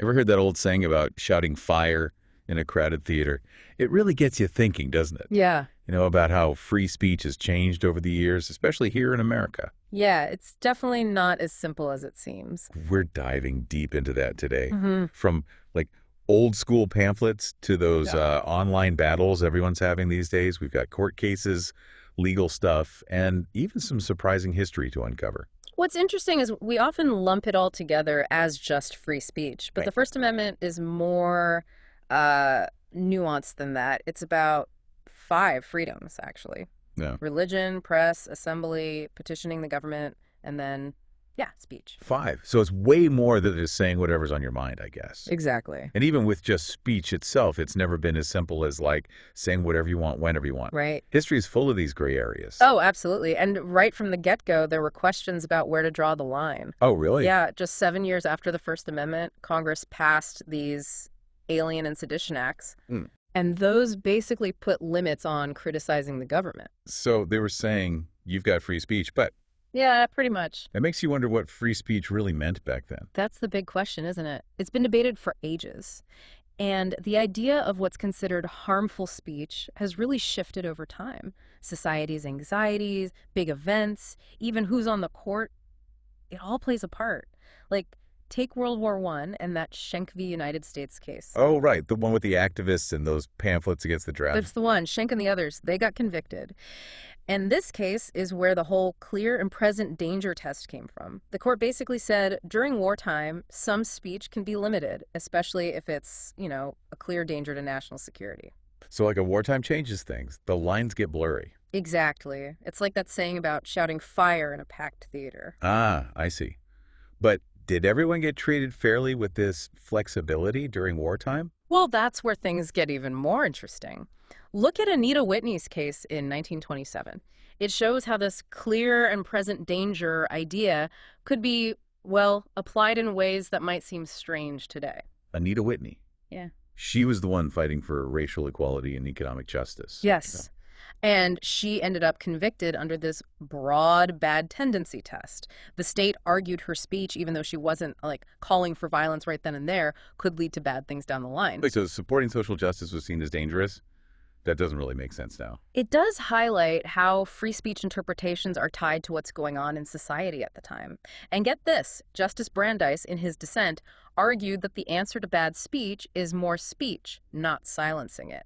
Ever heard that old saying about shouting fire in a crowded theater? It really gets you thinking, doesn't it? Yeah. About how free speech has changed over the years, especially here in America. Yeah, it's definitely not as simple as it seems. We're diving deep into that today. Hmm. From like old school pamphlets to those Yeah. online battles everyone's having these days. We've got court cases, legal stuff, and even some surprising history to uncover. What's interesting is we often lump it all together as just free speech, but Right. the First Amendment is more uh, nuanced than that. It's about five freedoms, actually: Yeah. religion, press, assembly, petitioning the government, and then, yeah, speech. 5. So it's way more than just saying whatever's on your mind, I guess. Exactly. And even with just speech itself, it's never been as simple as like saying whatever you want, whenever you want. Right. History is full of these gray areas. Oh, absolutely. And right from the get-go, there were questions about where to draw the line. Oh, really? Yeah, just 7 years after the First Amendment, Congress passed these Alien and Sedition Acts. Hmm. And those basically put limits on criticizing the government. So they were saying you've got free speech, but Yeah, pretty much. it makes you wonder what free speech really meant back then. That's the big question, isn't it? It's been debated for ages. And the idea of what's considered harmful speech has really shifted over time. Society's anxieties, big events, even who's on the court, it all plays a part. Like, take World War I and that Schenck v. United States case. Oh, right. The one with the activists and those pamphlets against the draft. That's the one. Schenck and the others, they got convicted. And this case is where the whole clear and present danger test came from. The court basically said during wartime, some speech can be limited, especially if it's, a clear danger to national security. So like a wartime changes things. The lines get blurry. Exactly. It's like that saying about shouting fire in a packed theater. Ah, I see. But did everyone get treated fairly with this flexibility during wartime? Well, that's where things get even more interesting. Look at Anita Whitney's case in 1927. It shows how this clear and present danger idea could be, well, applied in ways that might seem strange today. Anita Whitney. Yeah. She was the one fighting for racial equality and economic justice. Yes. And she ended up convicted under this broad bad tendency test. The state argued her speech, even though she wasn't calling for violence right then and there, could lead to bad things down the line. Wait, so supporting social justice was seen as dangerous? That doesn't really make sense now. It does highlight how free speech interpretations are tied to what's going on in society at the time. And get this, Justice Brandeis, in his dissent, argued that the answer to bad speech is more speech, not silencing it.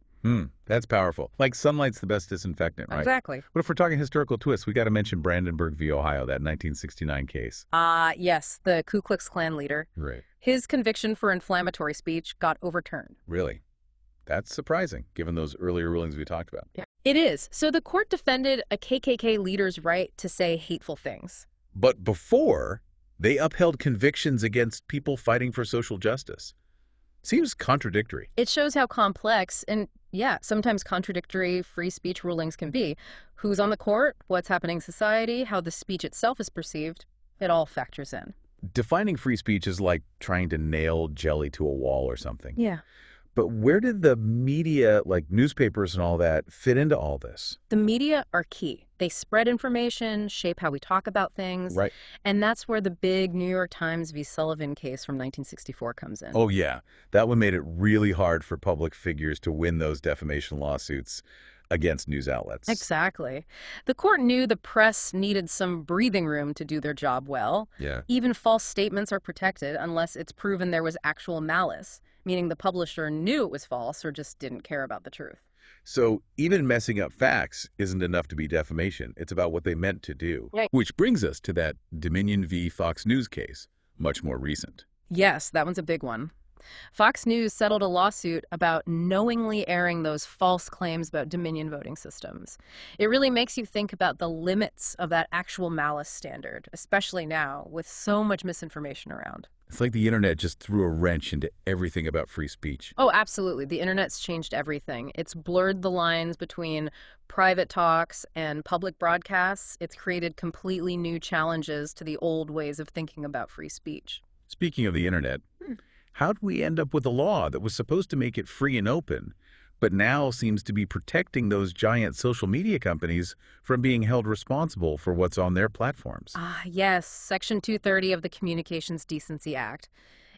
That's powerful. Like sunlight's the best disinfectant, right? Exactly. But if we're talking historical twists, we got to mention Brandenburg v. Ohio, that 1969 case. Yes, the Ku Klux Klan leader. Right. His conviction for inflammatory speech got overturned. Really? That's surprising, given those earlier rulings we talked about. Yeah. It is. So the court defended a KKK leader's right to say hateful things. But before, they upheld convictions against people fighting for social justice. Seems contradictory. It shows how complex and, sometimes contradictory free speech rulings can be. Who's on the court, what's happening in society, how the speech itself is perceived, it all factors in. Defining free speech is like trying to nail jelly to a wall or something. Yeah. But where did the media, like newspapers and all that, fit into all this? The media are key. They spread information, shape how we talk about things. Right. And that's where the big New York Times v. Sullivan case from 1964 comes in. Oh, yeah. That one made it really hard for public figures to win those defamation lawsuits against news outlets. Exactly. The court knew the press needed some breathing room to do their job well. Yeah. Even false statements are protected unless it's proven there was actual malice, meaning the publisher knew it was false or just didn't care about the truth. So even messing up facts isn't enough to be defamation. It's about what they meant to do. Right. Which brings us to that Dominion v. Fox News case, much more recent. Yes, that one's a big one. Fox News settled a lawsuit about knowingly airing those false claims about Dominion voting systems. It really makes you think about the limits of that actual malice standard, especially now with so much misinformation around. It's like the internet just threw a wrench into everything about free speech. Oh, absolutely. The internet's changed everything. It's blurred the lines between private talks and public broadcasts. It's created completely new challenges to the old ways of thinking about free speech. Speaking of the internet, how did we end up with a law that was supposed to make it free and open, but now seems to be protecting those giant social media companies from being held responsible for what's on their platforms? Yes, Section 230 of the Communications Decency Act.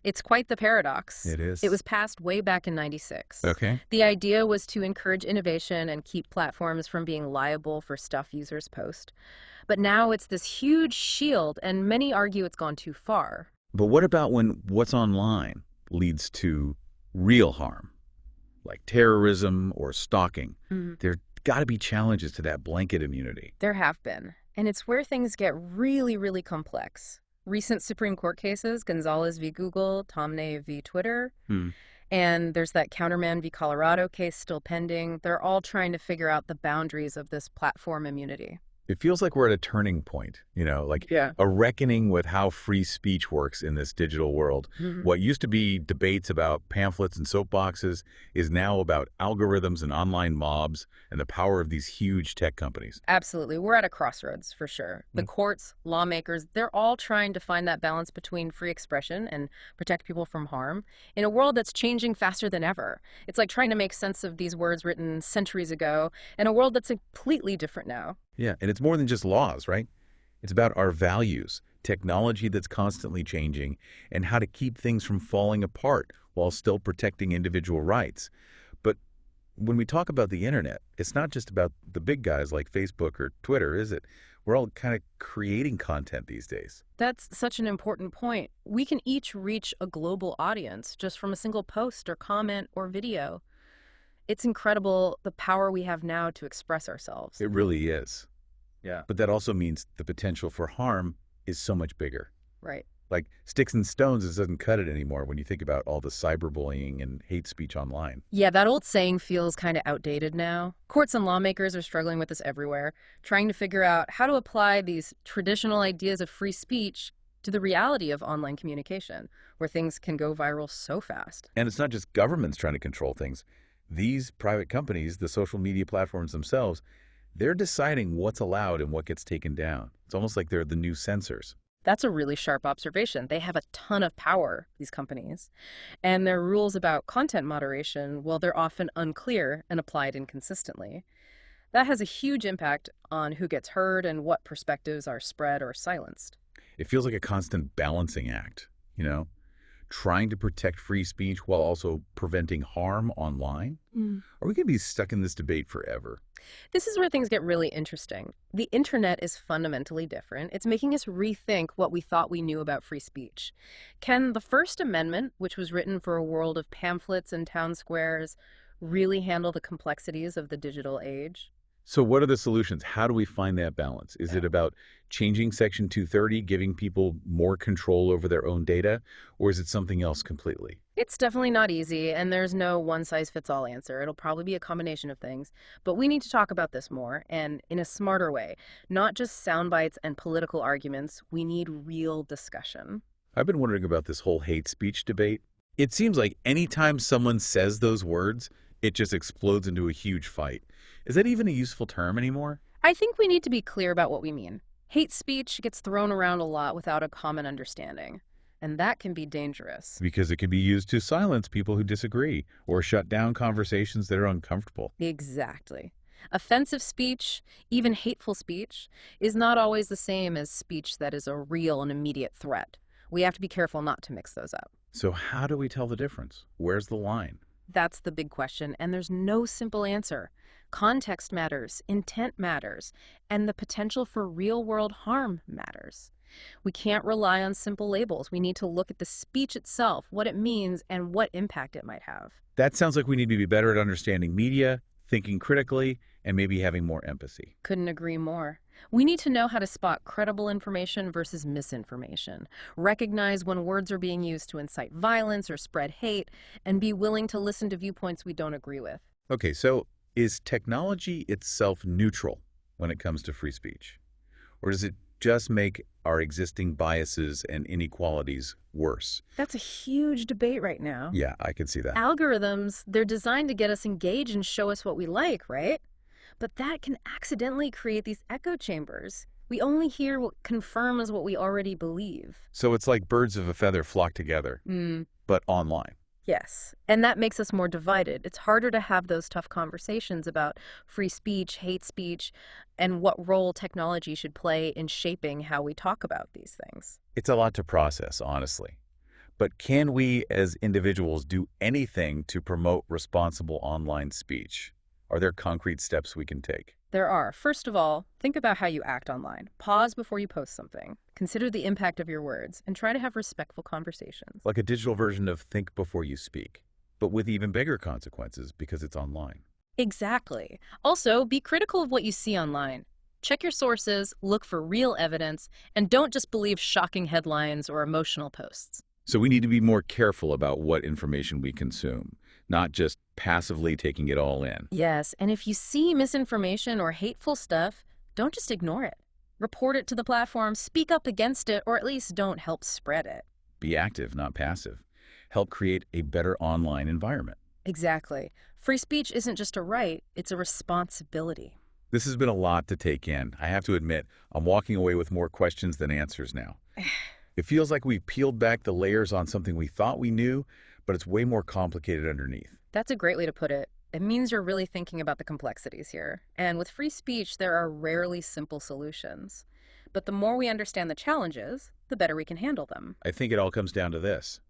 It's quite the paradox. It It is. was passed way back in '96. Okay. The idea was to encourage innovation and keep platforms from being liable for stuff users post. But now it's this huge shield, and many argue it's gone too far. But what about when what's online leads to real harm, like terrorism or stalking? There got to be challenges to that blanket immunity. There have been. And it's where things get really, really complex. Recent Supreme Court cases, Gonzalez v. Google, Tomney v. Twitter, Hmm. and there's that Counterman v. Colorado case still pending. They're all trying to figure out the boundaries of this platform immunity. It feels like we're at a turning point, like Yeah. a reckoning with how free speech works in this digital world. What used to be debates about pamphlets and soapboxes is now about algorithms and online mobs and the power of these huge tech companies. Absolutely. We're at a crossroads for sure. The courts, lawmakers, they're all trying to find that balance between free expression and protect people from harm in a world that's changing faster than ever. It's like trying to make sense of these words written centuries ago in a world that's completely different now. Yeah, and it's more than just laws, right? It's about our values, technology that's constantly changing, and how to keep things from falling apart while still protecting individual rights. But when we talk about the internet, it's not just about the big guys like Facebook or Twitter, is it? We're all kind of creating content these days. That's such an important point. We can each reach a global audience just from a single post or comment or video. It's incredible the power we have now to express ourselves. It really is. Yeah. But that also means the potential for harm is so much bigger. Right. Like sticks and stones, it doesn't cut it anymore when you think about all the cyberbullying and hate speech online. Yeah, that old saying feels kind of outdated now. Courts and lawmakers are struggling with this everywhere, trying to figure out how to apply these traditional ideas of free speech to the reality of online communication, where things can go viral so fast. And it's not just governments trying to control things. These private companies, the social media platforms themselves, they're deciding what's allowed and what gets taken down. It's almost like they're the new censors. That's a really sharp observation. They have a ton of power, these companies. And their rules about content moderation, well, they're often unclear and applied inconsistently. That has a huge impact on who gets heard and what perspectives are spread or silenced. It feels like a constant balancing act, trying to protect free speech while also preventing harm online. Are we going to be stuck in this debate forever? This is where things get really interesting. The internet is fundamentally different. It's making us rethink what we thought we knew about free speech. Can the First Amendment, which was written for a world of pamphlets and town squares, really handle the complexities of the digital age? So what are the solutions? How do we find that balance? Is it about changing Section 230, giving people more control over their own data, or is it something else completely? It's definitely not easy, and there's no one-size-fits-all answer. It'll probably be a combination of things. But we need to talk about this more, and in a smarter way. Not just sound bites and political arguments. We need real discussion. I've been wondering about this whole hate speech debate. It seems like anytime someone says those words, it just explodes into a huge fight. Is that even a useful term anymore? I think we need to be clear about what we mean. Hate speech gets thrown around a lot without a common understanding, and that can be dangerous. Because it can be used to silence people who disagree or shut down conversations that are uncomfortable. Exactly. Offensive speech, even hateful speech, is not always the same as speech that is a real and immediate threat. We have to be careful not to mix those up. So how do we tell the difference? Where's the line? That's the big question, and there's no simple answer. Context matters, intent matters, and the potential for real-world harm matters. We can't rely on simple labels. We need to look at the speech itself, what it means, and what impact it might have. That sounds like we need to be better at understanding media, thinking critically, and maybe having more empathy. Couldn't agree more. We need to know how to spot credible information versus misinformation, recognize when words are being used to incite violence or spread hate, and be willing to listen to viewpoints we don't agree with. Okay, so is technology itself neutral when it comes to free speech? Or does it just make our existing biases and inequalities worse? That's a huge debate right now. Yeah, I can see that. Algorithms, they're designed to get us engaged and show us what we like, right? But that can accidentally create these echo chambers. We only hear what confirms what we already believe. So it's like birds of a feather flock together, but online. Yes, and that makes us more divided. It's harder to have those tough conversations about free speech, hate speech, and what role technology should play in shaping how we talk about these things. It's a lot to process, honestly. But can we, as individuals, do anything to promote responsible online speech? Are there concrete steps we can take? There are. First of all, think about how you act online. Pause before you post something. Consider the impact of your words and try to have respectful conversations. Like a digital version of think before you speak, but with even bigger consequences because it's online. Exactly. Also, be critical of what you see online. Check your sources, look for real evidence, and don't just believe shocking headlines or emotional posts. So we need to be more careful about what information we consume, not just passively taking it all in. Yes, and if you see misinformation or hateful stuff, don't just ignore it. Report it to the platform, speak up against it, or at least don't help spread it. Be active, not passive. Help create a better online environment. Exactly. Free speech isn't just a right, it's a responsibility. This has been a lot to take in. I have to admit, I'm walking away with more questions than answers now. It feels like we've peeled back the layers on something we thought we knew, but it's way more complicated underneath. That's a great way to put it. It means you're really thinking about the complexities here. And with free speech, there are rarely simple solutions. But the more we understand the challenges, the better we can handle them. I think it all comes down to this.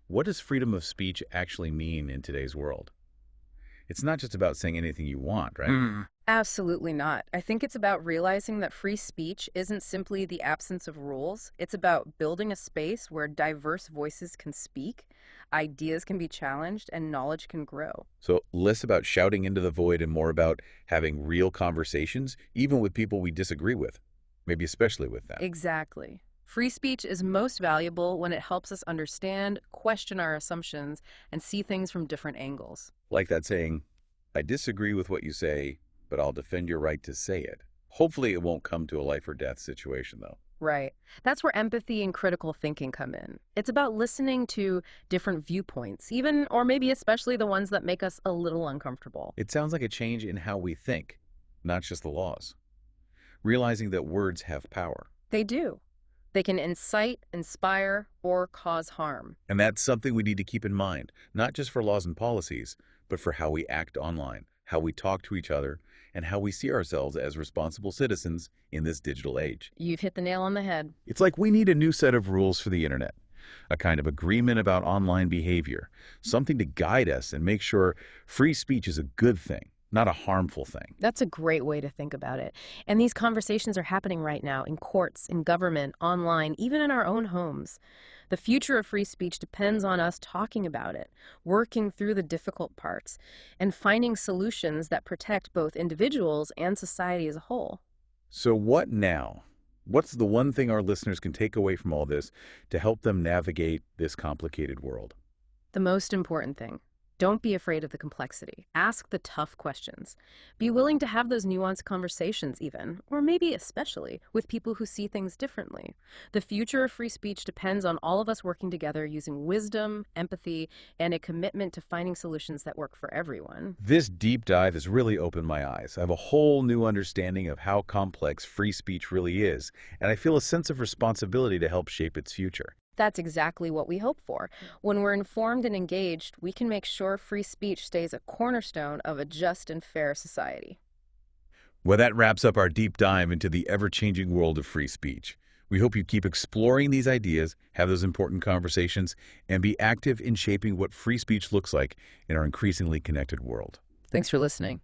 What does freedom of speech actually mean in today's world? It's not just about saying anything you want, right? Absolutely not. I think it's about realizing that free speech isn't simply the absence of rules. It's about building a space where diverse voices can speak, ideas can be challenged, and knowledge can grow. So less about shouting into the void and more about having real conversations, even with people we disagree with, maybe especially with them. Exactly. Free speech is most valuable when it helps us understand, question our assumptions, and see things from different angles. Like that saying, I disagree with what you say, but I'll defend your right to say it. Hopefully it won't come to a life or death situation, though. Right. That's where empathy and critical thinking come in. It's about listening to different viewpoints, even or maybe especially the ones that make us a little uncomfortable. It sounds like a change in how we think, not just the laws. Realizing that words have power. They do. They can incite, inspire, or cause harm. And that's something we need to keep in mind, not just for laws and policies, but for how we act online, how we talk to each other, and how we see ourselves as responsible citizens in this digital age. You've hit the nail on the head. It's like we need a new set of rules for the internet, a kind of agreement about online behavior, something to guide us and make sure free speech is a good thing, not a harmful thing. That's a great way to think about it. And these conversations are happening right now in courts, in government, online, even in our own homes. The future of free speech depends on us talking about it, working through the difficult parts, and finding solutions that protect both individuals and society as a whole. So what now? What's the one thing our listeners can take away from all this to help them navigate this complicated world? The most important thing. Don't be afraid of the complexity. Ask the tough questions. Be willing to have those nuanced conversations even, or maybe especially, with people who see things differently. The future of free speech depends on all of us working together using wisdom, empathy, and a commitment to finding solutions that work for everyone. This deep dive has really opened my eyes. I have a whole new understanding of how complex free speech really is, and I feel a sense of responsibility to help shape its future. That's exactly what we hope for. When we're informed and engaged, we can make sure free speech stays a cornerstone of a just and fair society. Well, that wraps up our deep dive into the ever-changing world of free speech. We hope you keep exploring these ideas, have those important conversations, and be active in shaping what free speech looks like in our increasingly connected world. Thanks for listening.